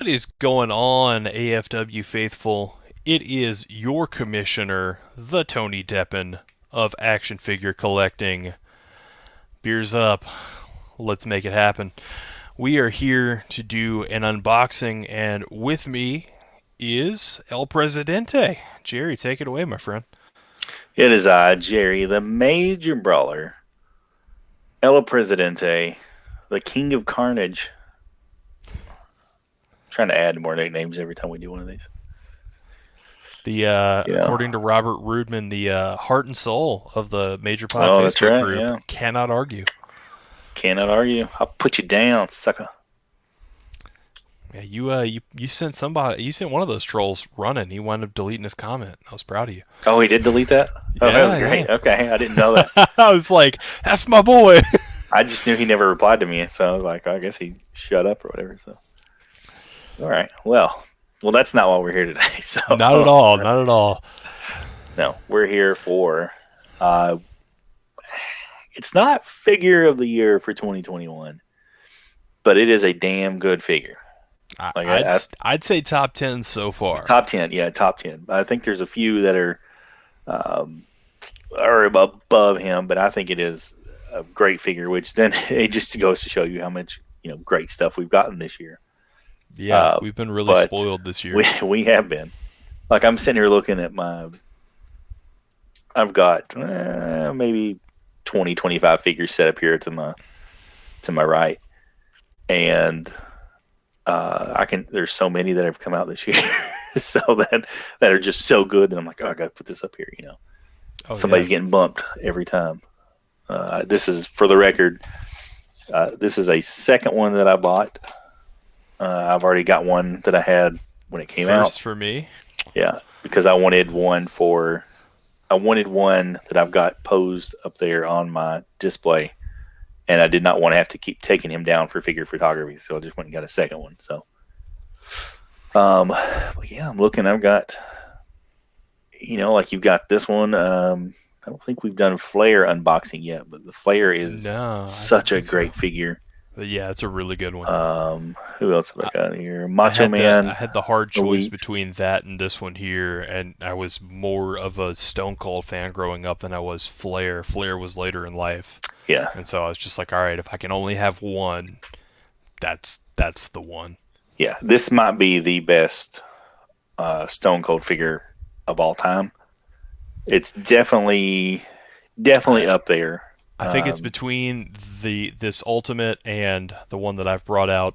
What is going on, AFW faithful? It is your commissioner, the Tony Deppen of action figure collecting. Beers up. Let's make it happen. We are here to do an unboxing, and with me is El Presidente. Jerry, take it away, my friend. It is I, Jerry, the Major Brawler, El Presidente, the King of Carnage. Trying to add more nicknames every time we do one of these. The You know. according to Robert Roodman, the heart and soul of the Major Pod Oh, that's Facebook right. group. Yeah. Cannot argue. Cannot argue. I'll put you down, sucker. Yeah, you sent somebody. You sent one of those trolls running. He wound up deleting his comment. I was proud of you. Oh, he did delete that? Oh, that was Yeah, great. yeah. Okay, I didn't know that. I was like, that's my boy. I just knew he never replied to me, so I was like, I guess he shut up or whatever. So, all right. Well, that's not why we're here today. So, Not at all. Not at all. no, we're here for. It's not figure of the year for 2021, but it is a damn good figure. Like I'd say top 10 so far. top 10, yeah, top 10. I think there's a few that um, are above him, but I think it is a great figure. Which then it just goes to show you how much great stuff we've gotten this year. Yeah, Uh, we've been really but spoiled this we year. we have been. Like I'm sitting here looking at I've got maybe 20, 25 figures set up here to my right, and there's so many that have come out this year, so that are just so good that I'm like, oh, I gotta put this up here. Oh yeah. Somebody's getting bumped every time. This is for the record. This is a second one that I bought. I've already got one that I had when it came out. First for me. Yeah, because I wanted one that I've got posed up there on my display, and I did not want to have to keep taking him down for figure photography, so I just went and got a second one. So, but yeah, I'm looking. I've got, like you've got this one. I don't think we've done Flair unboxing yet, but the Flair is No, I don't such a think so. great figure. But yeah, it's a really good one. Who else have I, I got here? I Macho had the I Man, had the hard choice Elite. between that and this one here, and I was more of a Stone Cold fan growing up than I was Flair. Flair was later in life, Yeah, and so I was just like, all right, if I can only have one, that's the one. yeah. This might be the best Stone Cold figure of all time. It's definitely I up there. I think it's between this Ultimate and the one that I've brought out,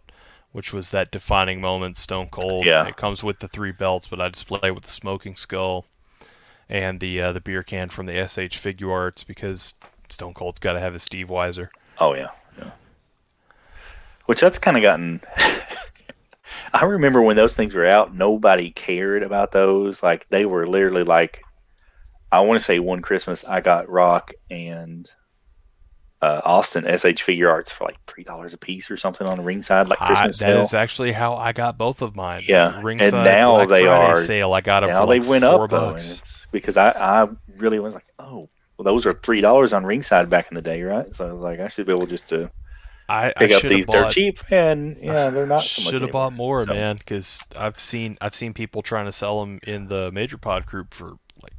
which was that defining moment, Stone Cold. Yeah. It comes with the three belts, but I display with the smoking skull and the beer can from the SH Figure Arts because Stone Cold's got to have his Steve Weiser. Oh yeah. Yeah. Which that's kind of gotten. I remember when those things were out, nobody cared about those. Like they were literally like, I want to say one Christmas I got Rock and Austin SH Figure Arts for like $3 a piece or something on the ringside like Christmas That sale. is actually how I got both of mine. Yeah, and Ringside now Black they Friday are. sale. I got them Now for they like went four up though, and bucks. it's because I really was like, oh, well, those are $3 on ringside back in the day, right? So I was like, I should be able just to I pick up should have these. They're bought cheap, and yeah, they're not so much should have bought anymore. more, So man, because I've seen people trying to sell them in the Major Pod group for like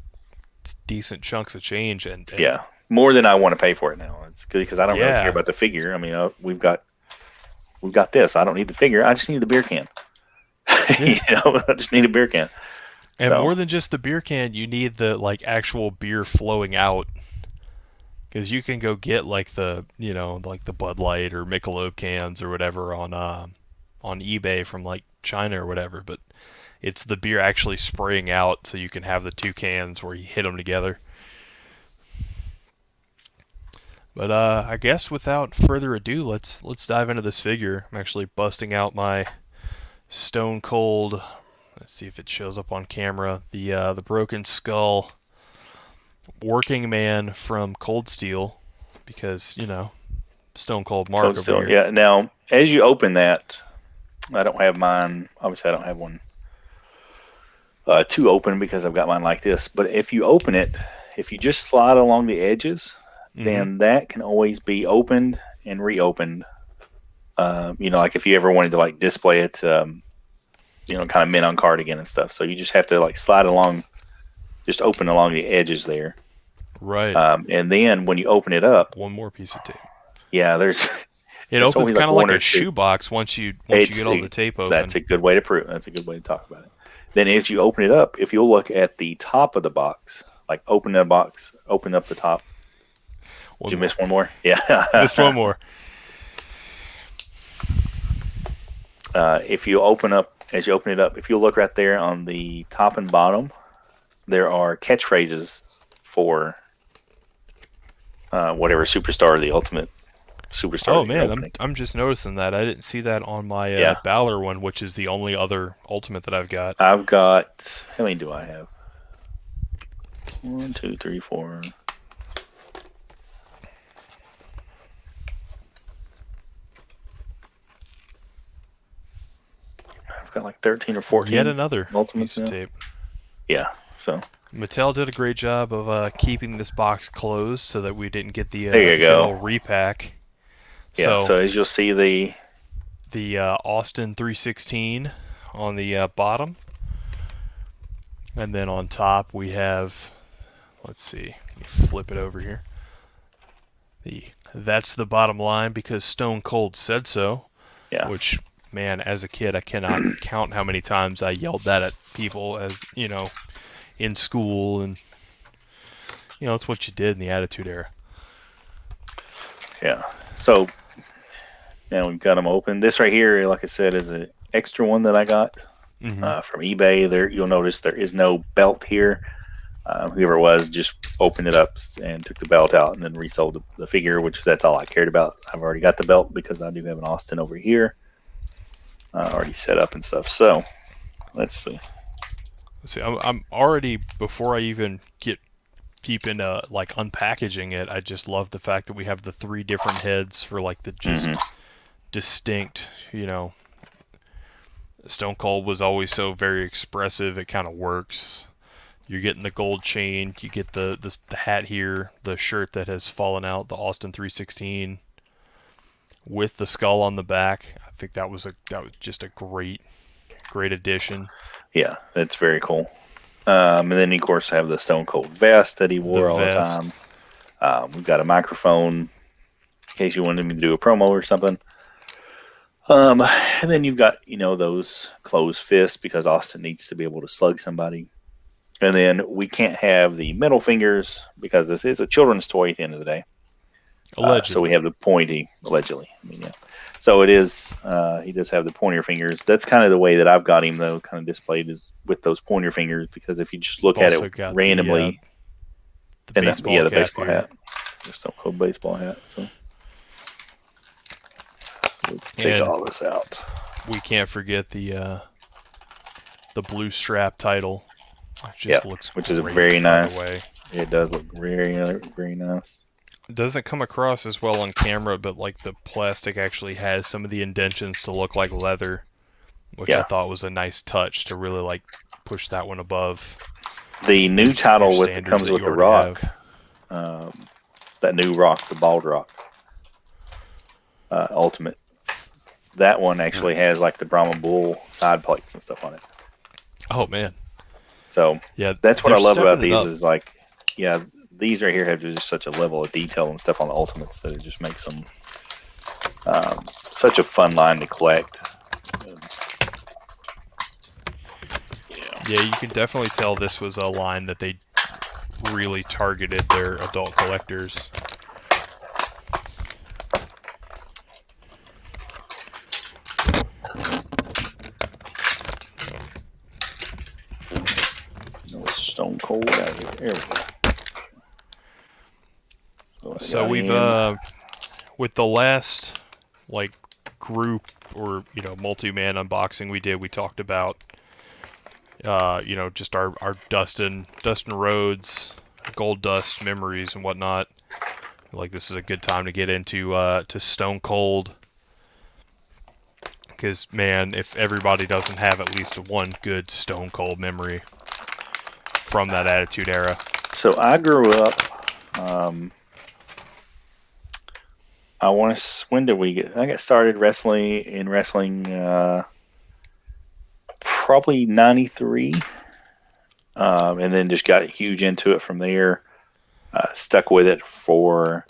decent chunks of change, and yeah, more than I want to pay for it now. It's good because I don't really care yeah, about the figure. I mean, we've got this. I don't need the figure. I just need the beer can. yeah. I just need a beer can. And So more than just the beer can, you need the like actual beer flowing out because you can go get like like the Bud Light or Michelob cans or whatever on eBay from like China or whatever, but it's the beer actually spraying out so you can have the two cans where you hit them together. But I guess without further ado, let's dive into this figure. I'm actually busting out my Stone Cold. Let's see if it shows up on camera. The broken skull working man from Cold Steel, because Stone Cold Mark Cold over Steel. here. Yeah. Now, as you open that, I don't have mine. Obviously, I don't have one to open because I've got mine like this. But if you open it, if you just slide along the edges, Mm-hmm. then that can always be opened and reopened. Like if you ever wanted to like display it, kind of mint on cardigan and stuff. So you just have to like slide along, just open along the edges there. Right. And then when you open it up, One more piece of tape. yeah, It there's opens always like kind of like one a or two. shoebox once you get It's all the tape That's open. a good way to prove. That's a good way to talk about it. Then as you open it up, if you'll look at the top of the box, like open the box, open up the top. Did you miss one more? Yeah, Missed one more. If you open up, as you open it up, if you look right there on the top and bottom, there are catchphrases for whatever superstar, the ultimate superstar. Oh that you're man, opening. I'm just noticing that. I didn't see that on my Yeah, Balor one, which is the only other ultimate that I've got. I've got. How many do I have? 1, 2, 3, 4. I've got like 13 or 14 Yet another ultimates piece of now. tape. Yeah, so Mattel did a great job of keeping this box closed so that we didn't get the, there you the good go. old repack. Yeah, So so as you'll see, the Austin 316 on the bottom, and then on top we have. Let's see. Let me flip it over here. That's the bottom line because Stone Cold said so. yeah, Which, man, as a kid, I cannot count how many times I yelled that at people in school, and it's what you did in the Attitude Era. yeah. So now we've got them open. This right here, like I said, is an extra one that I got from eBay. There, you'll notice there is no belt here. Whoever it was just opened it up and took the belt out and then resold the figure, which that's all I cared about. I've already got the belt because I do have an Austin over here already set up and stuff. So let's see. See, I'm already, before I even get deep into like unpackaging it, I just love the fact that we have the 3 different heads for like the just distinct, Stone Cold was always so very expressive. It kind of works. You're getting the gold chain. You get the hat here, the shirt that has fallen out, the Austin 316, with the skull on the back. I think that was just a great addition. Yeah, that's very cool. And then, of course, I have the Stone Cold vest that he wore all the time. We've got a microphone in case you wanted me to do a promo or something. And then you've got, those closed fists because Austin needs to be able to slug somebody. And then we can't have the middle fingers because this is a children's toy at the end of the day. Allegedly. So we have the pointy, allegedly. I mean, yeah. So it is, he does have the pointer fingers. That's kind of the way that I've got him, though, kind of displayed is with those pointer fingers because if you just look at it randomly. The baseball hat. The Stone Cold baseball hat. So let's take all this out. We can't forget the blue strap title. It just looks which great, is very nice. Way. It does look very, very nice. It doesn't come across as well on camera, but like the plastic actually has some of the indentions to look like leather, which I thought was a nice touch to really like push that one above. The new title that comes with the Rock, that new Rock, the Bald Rock Ultimate. That one actually has like the Brahma Bull side plates and stuff on it. Oh man! So yeah, that's what I love about these is like, these right here have just such a level of detail and stuff on the Ultimates that it just makes them such a fun line to collect. Yeah, you can definitely tell this was a line that they really targeted their adult collectors. Stone Cold out here. There we go. So we've with the last like group or multi-man unboxing we did, we talked about just our Dustin Rhodes Gold Dust memories and whatnot. Like this is a good time to get into to Stone Cold because man, if everybody doesn't have at least one good Stone Cold memory from that Attitude Era. So I grew up. when did we get? I got started wrestling probably 93, and then just got huge into it from there. Stuck with it for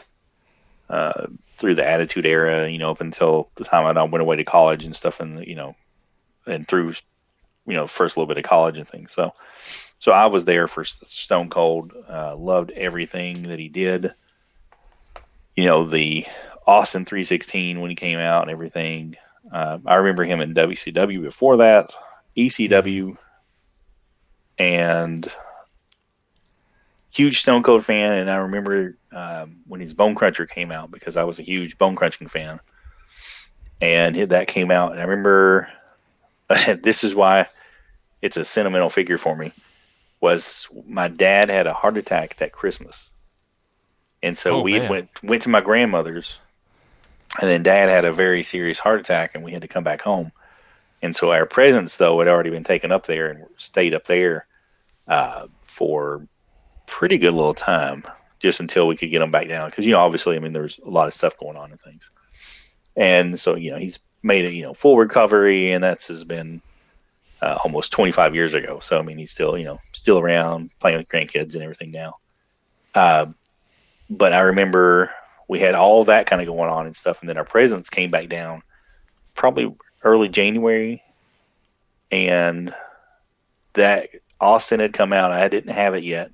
through the Attitude Era, up until the time I went away to college and stuff, and and through first little bit of college and things. So I was there for Stone Cold. Loved everything that he did. The Austin 316 when he came out and everything. I remember him in WCW before that, ECW, and huge Stone Cold fan. And I remember when his Bone Cruncher came out, because I was a huge Bone Crunching fan, and that came out. And I remember this is why it's a sentimental figure for me. Was my dad had a heart attack that Christmas, and so we went to my grandmother's, and then Dad had a very serious heart attack, and we had to come back home. And so our presents, though, had already been taken up there and stayed up there for pretty good little time, just until we could get them back down. Because obviously, there's a lot of stuff going on and things. And so he's made a full recovery, and has been almost 25 years ago. So he's still around playing with grandkids and everything now. But I remember we had all that kind of going on and stuff, and then our presents came back down probably early January, and that Austin had come out. I didn't have it yet,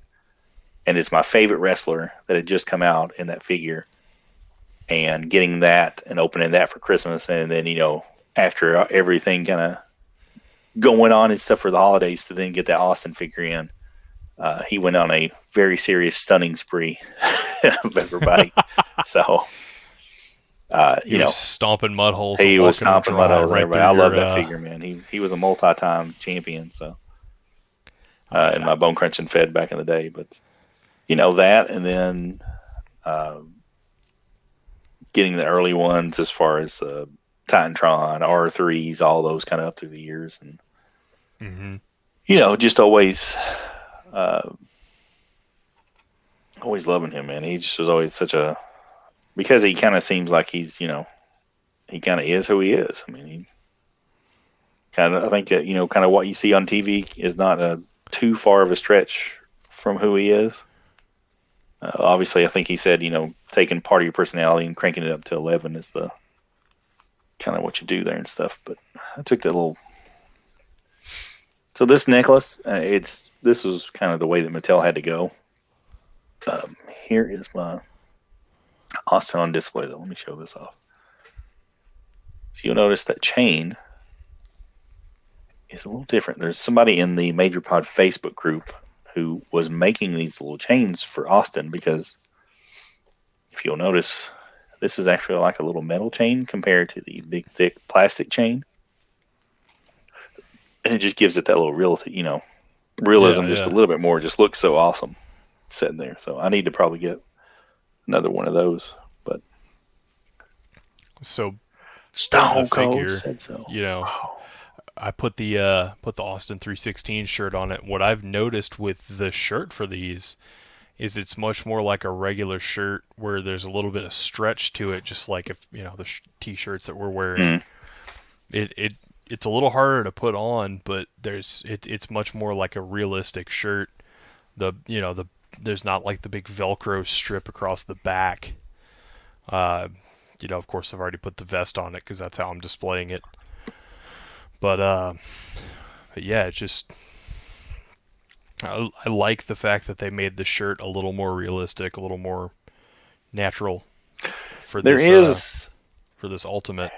and it's my favorite wrestler that had just come out in that figure, and getting that and opening that for Christmas, and then after everything kind of going on and stuff for the holidays, to then get that Austin figure in. He went on a very serious stunning spree of everybody. So, he was stomping mud holes. He was stomping mud holes. Right, I love that figure, man. He was a multi-time champion. So, in my Bone Crunching Fed back in the day, but that, and then getting the early ones as far as Titantron, R3s, all those kind of up through the years, and just always loving him, man. He just was always because he kind of seems like he's, he kind of is who he is. He I think that, kind of what you see on TV is not too far of a stretch from who he is. Obviously, I think he said, taking part of your personality and cranking it up to 11 is the kind of what you do there and stuff. But I took that little. So this necklace, this was kind of the way that Mattel had to go. Here is my Austin on display, though. Let me show this off. So you'll notice that chain is a little different. There's somebody in the Major Pod Facebook group who was making these little chains for Austin, because if you'll notice, this is actually like a little metal chain compared to the big, thick plastic chain. And it just gives it that little realism just a little bit more. It just looks so awesome sitting there. So I need to probably get another one of those. But so Stone Cold said so. I put the Austin 316 shirt on it. What I've noticed with the shirt for these is it's much more like a regular shirt, where there's a little bit of stretch to it, just like if the t-shirts that we're wearing. It's a little harder to put on, but it's much more like a realistic shirt. There's not like the big Velcro strip across the back. Of course, I've already put the vest on it because that's how I'm displaying it. But yeah, it's just I like the fact that they made the shirt a little more realistic, a little more natural for this Ultimate.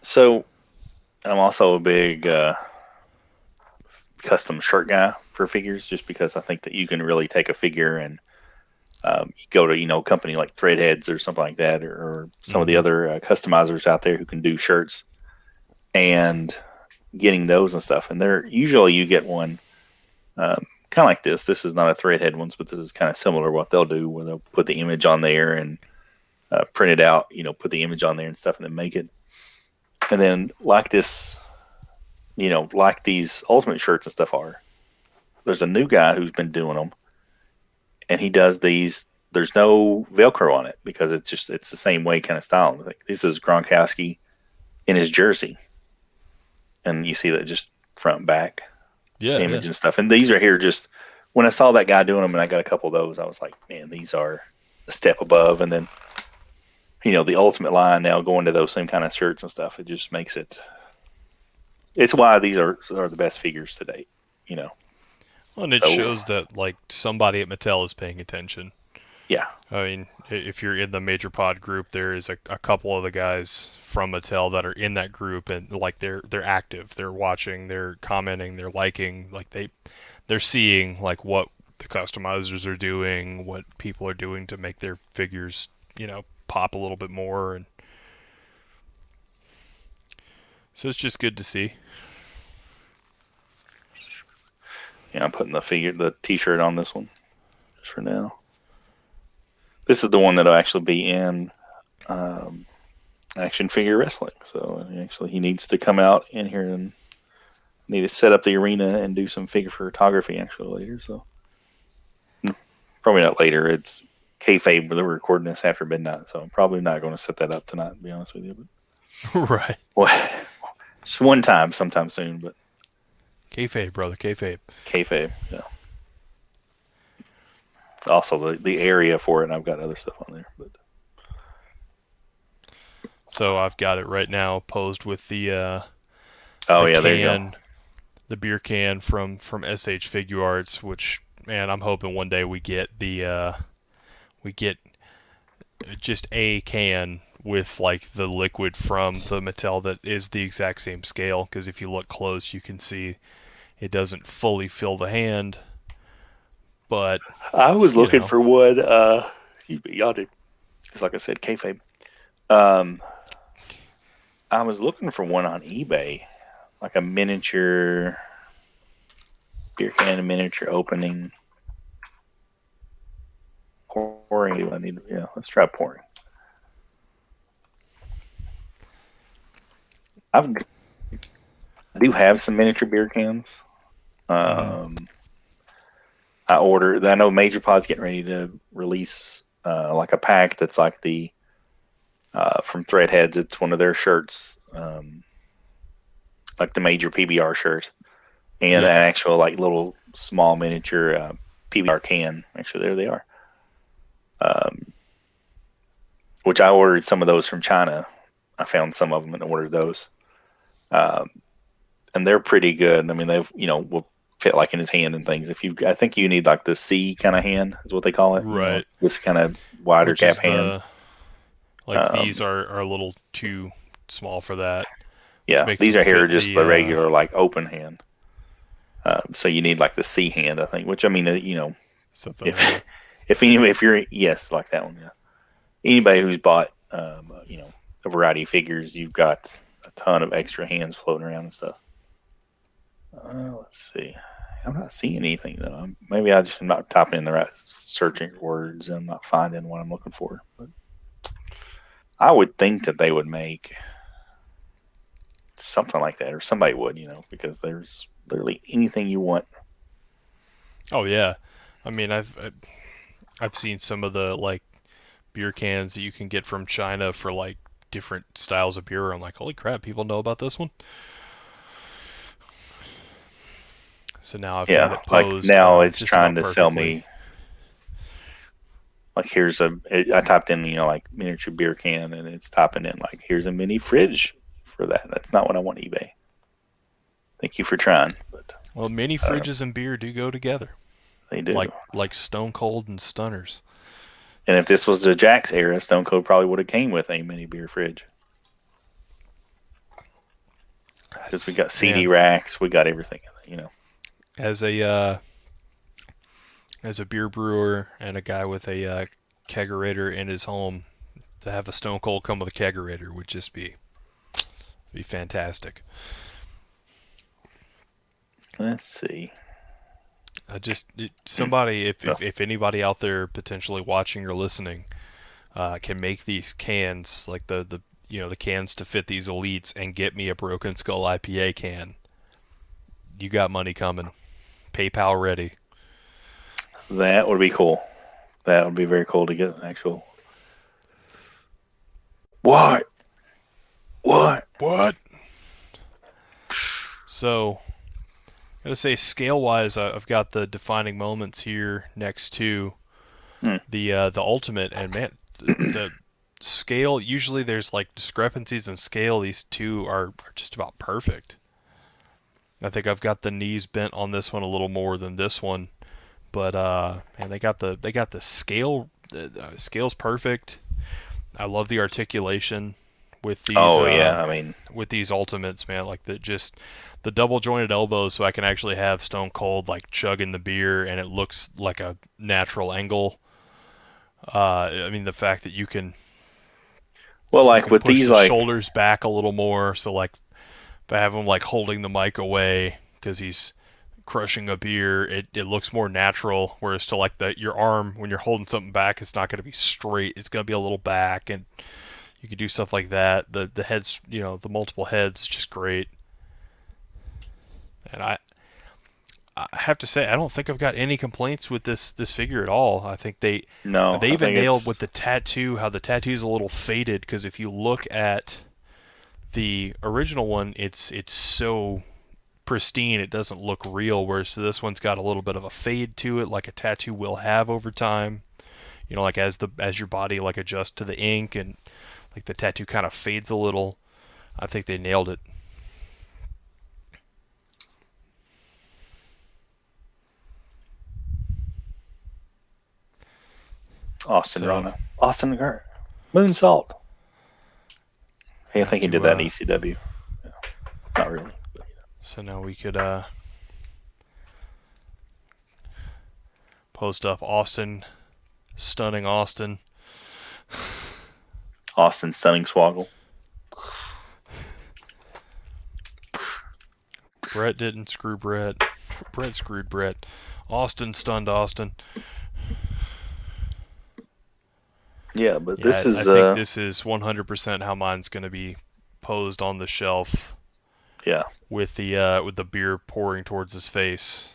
So, I'm also a big custom shirt guy for figures, just because I think that you can really take a figure and you go to a company like Threadheads or something like that, or some of the other customizers out there who can do shirts, and getting those and stuff. And they're usually, you get one kind of like this. This is not a Threadhead ones, but this is kind of similar to what they'll do, where they'll put the image on there and print it out, put the image on there and stuff, and then make it. And then like this, like these Ultimate shirts and stuff are, there's a new guy who's been doing them, and he does these. There's no Velcro on it, because it's the same way kind of style. Like, this is Gronkowski in his jersey, and you see that just front and back image Yeah. and stuff. And these are here just when I saw that guy doing them, and I got a couple of those, I was like, man, these are a step above. And then the Ultimate line now going to those same kind of shirts and stuff. It just makes it. It's why these are the best figures to date. Well, and it So shows that like somebody at Mattel is paying attention. yeah, I mean, if you're in the Major Pod group, there is a couple of the guys from Mattel that are in that group, and like they're active, they're watching, they're commenting, they're liking, like they're seeing like what the customizers are doing, what people are doing to make their figures, pop a little bit more, and so it's just good to see. yeah. I'm putting the T-shirt on this one just for now. This is the one that'll actually be in action figure wrestling. So actually, he needs to come out in here and need to set up the arena and do some figure photography actually later. So probably not later. It's kayfabe. We're recording this after midnight, so I'm probably not going to set that up tonight. To be honest with you, but Right. well, it's one time, sometime soon. But Kayfabe, brother, kayfabe. kayfabe, yeah. Also the area for it, and I've got other stuff on there. But So I've got it right now posed with the oh the yeah, there you go. can, the beer can from SH Figure Arts, which man, I'm hoping one day we get just a can with like the liquid from the Mattel that is the exact same scale. Because if you look close, you can see it doesn't fully fill the hand, but I was looking know. for one. Y'all did, because like I said, kayfabe. I was looking for one on eBay, like a miniature beer can, a miniature opening. Pouring. Let's try pouring. I do have some miniature beer cans. I know Major Pod's getting ready to release like a pack that's like the from Threadheads. It's one of their shirts, like the Major PBR shirt, and an actual like little small miniature PBR can. Actually, there they are. Which I ordered some of those from China. I found some of them and ordered those. And they're pretty good. I mean, they've, will fit like in his hand and things. I think you need like the C kind of hand is what they call it. Right. This kind of wider Which cap is hand. These are a little too small for that. Yeah, these are here just the regular like open hand. So you need like the C hand, I think. Which I mean, something. if you're yes, like that one. Yeah. Anybody who's bought a variety of figures, you've got a ton of extra hands floating around and stuff. Let's see. I'm not seeing anything though. Maybe I'm not typing in the right searching words. I'm not finding what I'm looking for. But I would think that they would make something like that, or somebody would, because there's literally anything you want. Oh yeah, I mean I've seen some of the like beer cans that you can get from China for like different styles of beer. I'm like, holy crap, people know about this one. So now I've got it posed. Like now it's just trying to perfectly. sell me. Like I typed in like miniature beer can, and it's typing in like here's a mini fridge for that. That's not what I want eBay. Thank you for trying. But well, mini fridges and beer do go together. They do. Like Stone Cold and Stunners. And if this was the Jax era, Stone Cold probably would have came with a mini beer fridge. Because we got CD racks, we got everything. As a beer brewer and a guy with a kegerator in his home, to have a Stone Cold come with a kegerator would just be fantastic. Let's see. Somebody, if anybody out there potentially watching or listening, can make these cans like the cans to fit these elites and get me a Broken Skull IPA can, you got money coming. PayPal ready. That would be cool. That would be very cool to get an actual. What? So gotta say, scale-wise, I've got the defining moments here next to Hmm. the ultimate, and man, the scale. Usually, there's like discrepancies in scale. These two are just about perfect. I think I've got the knees bent on this one a little more than this one, but man, they got the scale. The scale's perfect. I love the articulation with these Oh yeah, I mean, ultimates, man. Like the double jointed elbows, so I can actually have Stone Cold like chugging the beer, and it looks like a natural angle. I mean, the fact that well, you like can with push these, the like, shoulders back a little more, so like if I have him like holding the mic away because he's crushing a beer, it looks more natural. Whereas to like your arm when you're holding something back, it's not going to be straight. It's going to be a little back, and you can do stuff like that. The heads, the multiple heads, is just great. And I have to say, I don't think I've got any complaints with this figure at all. I think no, they I even think nailed with it's the tattoo how the tattoo's a little faded, because if you look at the original one, it's so pristine it doesn't look real, whereas this one's got a little bit of a fade to it, like a tattoo will have over time. Like as your body like adjusts to the ink, and like the tattoo kind of fades a little. I think they nailed it. Austin So Rana, Austin Moonsault. Hey, I have think he did to that in ECW. Yeah, not really. so now we could post up Austin stunning Austin. Austin stunning Swoggle. Brett didn't screw Brett. Brett screwed Brett. Austin stunned Austin. Yeah, but Yeah, this I is think this is 100% how mine's going to be posed on the shelf yeah. with the beer pouring towards his face.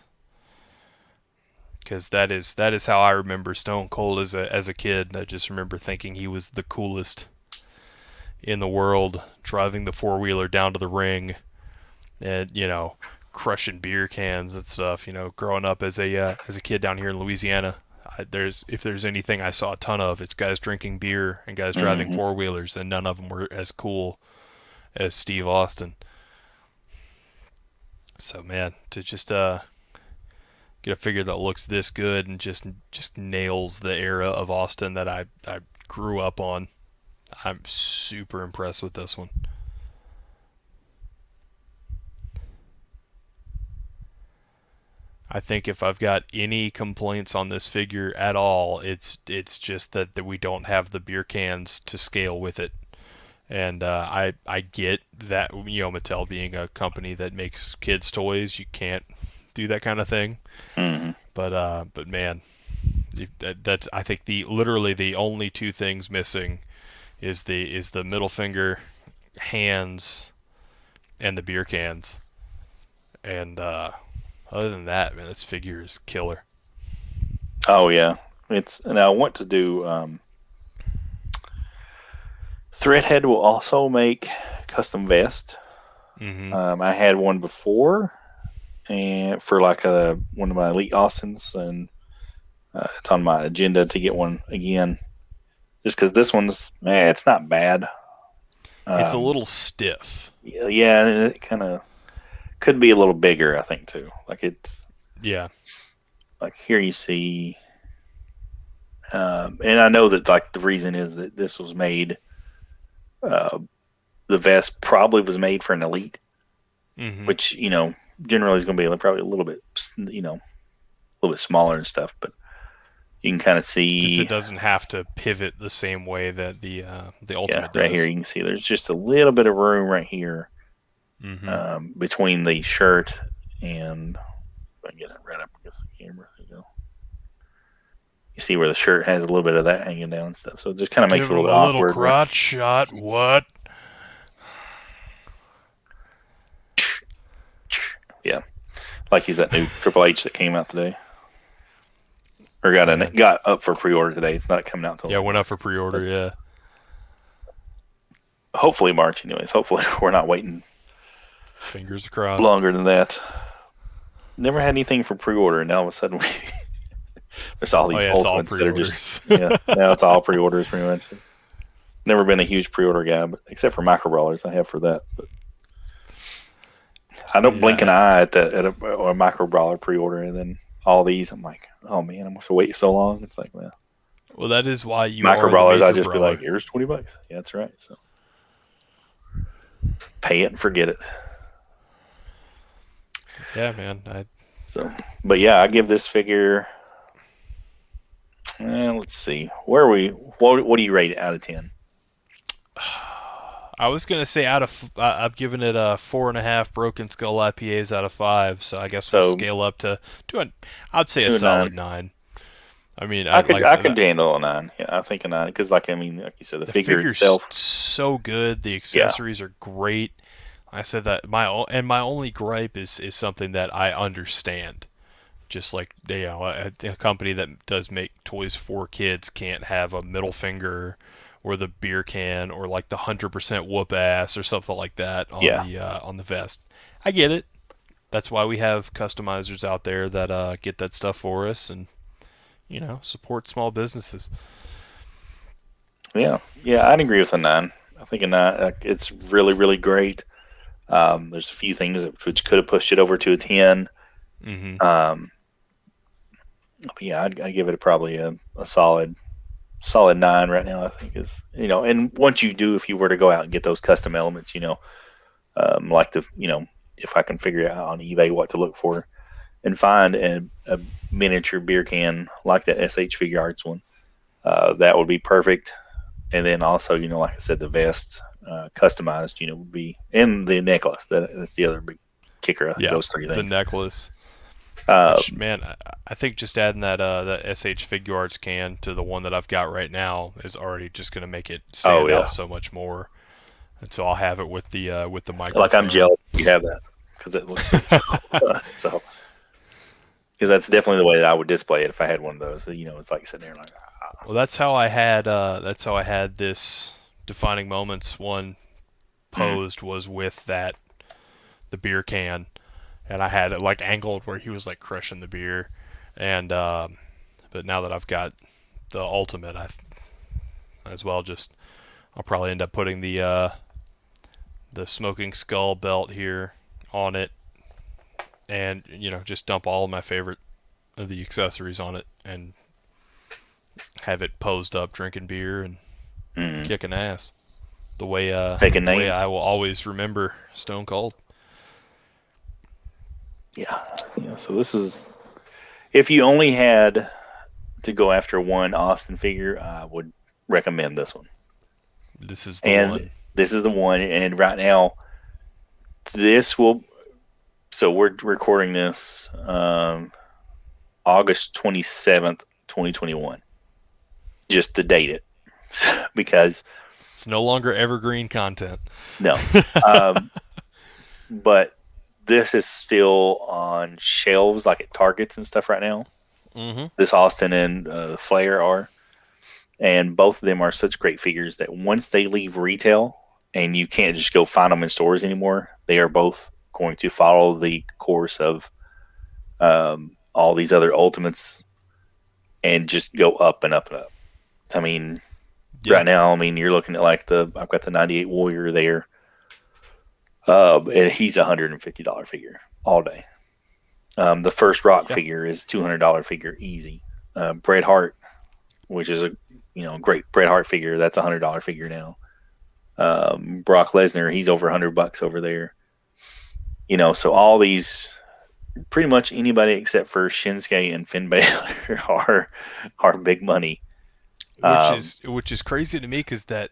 Because that is how I remember Stone Cold as a kid. I just remember thinking he was the coolest in the world, driving the four wheeler down to the ring, and crushing beer cans and stuff. Growing up as a kid down here in Louisiana, if there's anything I saw a ton of, it's guys drinking beer and guys driving Mm-hmm. four wheelers, and none of them were as cool as Steve Austin. So man, to just get a figure that looks this good and just nails the era of Austin that I grew up on. I'm super impressed with this one. I think if I've got any complaints on this figure at all, it's just that we don't have the beer cans to scale with it. And I get that Mattel being a company that makes kids toys, you can't do that kind of thing. Mm-hmm. But man, that's I think literally the only two things missing is the middle finger, hands, and the beer cans. And other than that, man, this figure is killer. Oh yeah, and I want to do. Threadhead will also make custom vest. Mm-hmm. I had one before, and for like one of my elite Austins, and it's on my agenda to get one again. Just because this one's, it's not bad. It's a Um, little stiff. yeah, and it kind of could be a little bigger, I think too. Like it's Yeah. like here you see, and I know that like the reason is that this was made. Uh, the vest probably was made for an elite, Mm-hmm. which generally is going to be probably a little bit a little bit smaller and stuff, but you can kind of Because it see, doesn't have to pivot the same way that the yeah, ultimate right here does. you can see there's just a little bit of room right here Mm-hmm. between the shirt and if I can get it right up against the camera. There you go. You see where the shirt has a little bit of that hanging down and stuff, so it just kind of makes it Giving a him little a bit little awkward. Right? crotch shot. What? Yeah, like he's that new Triple H that came out today, or Man. got up for pre-order today. It's not coming out till Yeah, went up for pre-order. Yeah. hopefully March. Anyways, hopefully we're not waiting Fingers crossed. longer than that. never had anything for pre-order, and now all of a sudden there's all Oh these yeah, it's all Ultimates that are just pre-orders. yeah. Now it's all pre-orders pretty much. Never been a huge pre-order guy, but except for micro brawlers, I have for that. But I don't blink an Yeah. eye at a micro brawler pre-order, and then all these, I'm like, oh man, I'm gonna have to wait so long. It's like, well, Well, that is why you micro are the brawlers, I'll major just be like, brawler. here's $20. Yeah, that's right. So pay it and forget it. Yeah, man. So, but yeah, I give this figure. Let's see, where are we? What do you rate it out of 10? I was gonna say I've given it a 4.5 Broken Skull IPAs out of 5. So I guess we'll So scale up to I'd say a 2 and 9. solid 9. I mean, I could like I I said, could handle a 9. Yeah, I think a 9 because, like I mean, like you said, the the figure figure's itself. so good. The Yeah, accessories are great. I said that my only gripe is something that I understand. Just like a company that does make toys for kids can't have a middle finger or the beer can or like the 100% whoop ass or something like that yeah, on the vest. I get it. That's why we have customizers out there that get that stuff for us and support small businesses. yeah, yeah. I'd agree with a 9. I think a 9. It's really, really great. There's a few things which could have pushed it over to a 10. Mm-hmm. Um, but yeah, I'd give it probably a solid 9 right now. I think is and once you do, if you were to go out and get those custom elements, like if I can figure out on eBay what to look for and find a miniature beer can like that SH Figure Arts one, that would be perfect. And then also, like I said, the vest customized, would be, and the necklace. That's the other big kicker. I think Yeah, those three the things. necklace. Which, Um, man, I think just adding that SH Figure Arts can to the one that I've got right now is already just going to make it oh stand yeah, out so much more. And so I'll have it with the micro like I'm fan. jealous you have that because it looks so cool. So because that's definitely the way that I would display it if I had one of those. So, it's like sitting there like, ah. Well, that's how I had this defining moments one Mm, posed was with the beer can, and I had it like angled where he was like crushing the beer, and but now that I've got the ultimate, I as well just I'll probably end up putting the smoking skull belt here on it, and just dump all of my favorite of the accessories on it, and have it posed up drinking beer and mm. kicking ass. Taking The way names. I will always remember Stone Cold. Yeah. So this is, if you only had to go after one Austin figure, I would recommend this one. This is the And one. this is the one. And right now, this will. So we're recording this August 27th, 2021. Just to date it, because It's no longer evergreen content. no, um, but this is still on shelves like at Targets and stuff right now. Mm-hmm. This Austin and Flair are, and both of them are such great figures that once they leave retail and you can't just go find them in stores anymore, they are both going to follow the course of all these other Ultimates and just go up and up and up. I mean, Yeah. right now, I mean, you're looking at like I've got the '98 Warrior there, and he's $150 figure all day. The first Rock Yeah. figure is $200 figure easy. Bret Hart, which is a great Bret Hart figure, that's $100 figure now. Brock Lesnar, he's over $100 over there. So all these, pretty much anybody except for Shinsuke and Finn Balor are big money. Which is crazy to me because that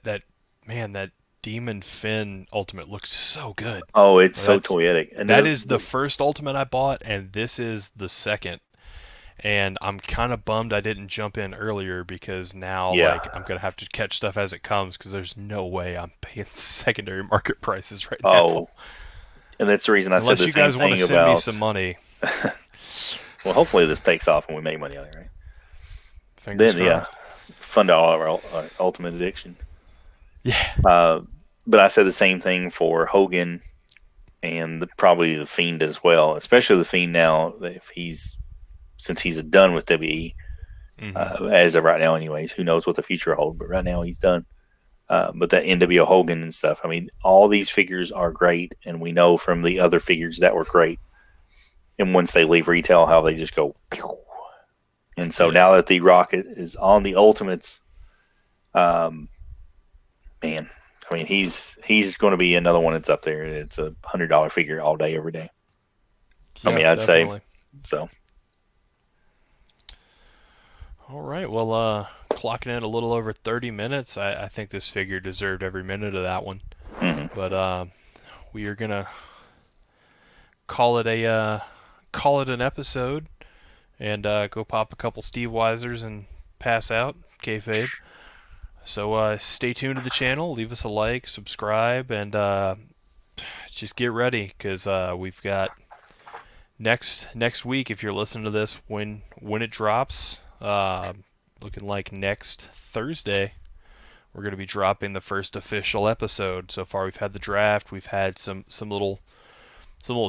man that Demon Finn Ultimate looks so good. Oh, it's Well, so toyetic, and that is the first Ultimate I bought, and this is the second. And I'm kind of bummed I didn't jump in earlier because now yeah. like I'm gonna have to catch stuff as it comes because there's no way I'm paying secondary market prices right now. Oh, and that's the reason I said Unless the you same guys want to thing send me about. some money, Well, hopefully this takes off and we make money on it, right? fingers Then yeah, crossed. fund all our ultimate addiction. Yeah. Uh, but I said the same thing for Hogan and probably the Fiend as well. Especially the Fiend now, if since he's done with WWE Mm-hmm. as of right now, anyways. Who knows what the future holds? But right now he's done. But that NWO Hogan and stuff. I mean, all these figures are great, and we know from the other figures that were great. And once they leave retail, how they just go. Pew. And so Yeah. now that the Rocket is on the Ultimates, um, man, I mean, he's going to be another one that's up there. It's $100 figure all day, every day. I Yeah, mean, I'd say definitely. so. All right. Well, clocking in a little over 30 minutes. I think this figure deserved every minute of that one. Mm-hmm. But we are gonna call it a call it an episode and go pop a couple Steve Weisers and pass out. Kayfabe. So stay tuned to the channel. Leave us a like, subscribe, and just get ready because we've got next week. If you're listening to this when it drops, looking like next Thursday, we're going to be dropping the first official episode. So far, we've had the draft. We've had some little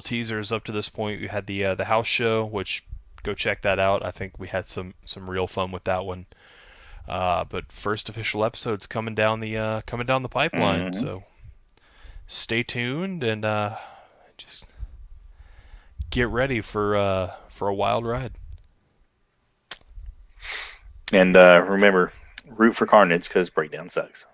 teasers up to this point. We had the house show, which go check that out. I think we had some real fun with that one. But first official episode's coming down the pipeline. Mm-hmm. So stay tuned and just get ready for a wild ride. And remember, root for Carnage because Breakdown sucks.